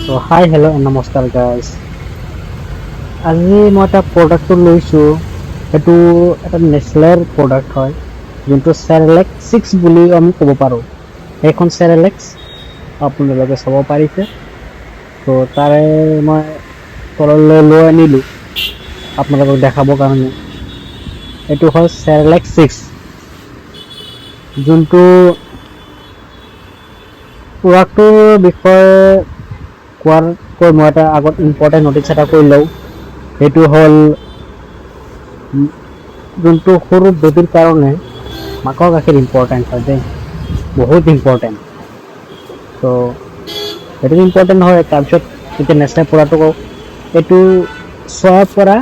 So hi, hello and namaskar guys. আজি মই এটা প্ৰডাক্ট লৈছোঁ, সেইটো এটা নেচলেৰ প্ৰডাক্ট হয়, যোনটো চেৰেলেক্স 6 বুলি আমি ক'ব পাৰোঁ। সেইখন চেৰেলেক্স আপোনালোকে চাব পাৰিছে। তো তাৰে মই তললৈ লৈ আনিলোঁ আপোনালোকক দেখাবৰ কাৰণে। এইটো হ'ল চেৰেলেক্স 6, যোনটো প্ৰডাক্টটোৰ বিষয়ে কোৱাতকৈ মই এটা আগত ইম্পৰ্টেণ্ট নটিচ এটা কৰি লওঁ। সেইটো হ'ল যোনটো সৰু বেবীৰ কাৰণে মাকৰ গাখীৰ ইম্পৰ্টেণ্ট হয় দেই, বহুত ইম্পৰ্টেণ্ট। তো সেইটো ইম্পৰ্টেণ্ট হয়। তাৰপিছত এতিয়া নেচলেৰ প্ৰডাক্টটো কওঁ, এইটো 6 পৰা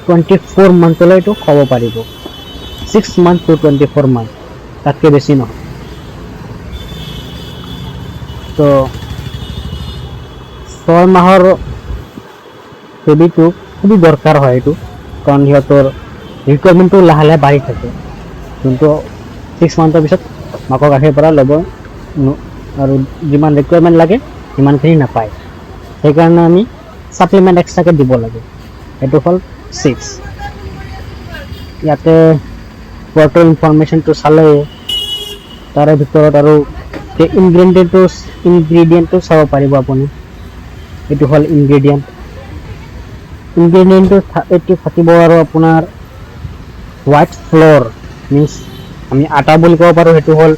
24 মান্থলৈ এইটো খাব পাৰিব। 6 মান্থ টু 24 মান্থ, তাতকৈ বেছি নহয়। তো 6 মাহৰ বেবীটো খুবই দৰকাৰ হয় এইটো, কাৰণ সিহঁতৰ ৰিকুৱাৰমেণ্টটো লাহে লাহে বাঢ়ি থাকে, যোনটো 6 মান্থৰ পিছত মাকৰ গাখীৰ পৰা ল'ব আৰু যিমান ৰিকুৱাৰমেণ্ট লাগে সিমানখিনি নাপায়। সেইকাৰণে আমি ছাপ্লিমেণ্ট এক্সট্ৰাকৈ দিব লাগে। সেইটো হ'ল 6। ইয়াতে প্ৰডাক্টৰ ইনফৰমেশ্যনটো চালে তাৰে ভিতৰত আৰু ইনগ্ৰেডিয়েণ্টটো চাব পাৰিব আপুনি। এইটো হ'ল ইনগ্ৰেডিয়েণ্টটো এইটো থাকিব আৰু আপোনাৰ হোৱাইট ফ্ল'ৰ, মিন্স আমি আটা বুলি ক'ব পাৰোঁ। সেইটো হ'ল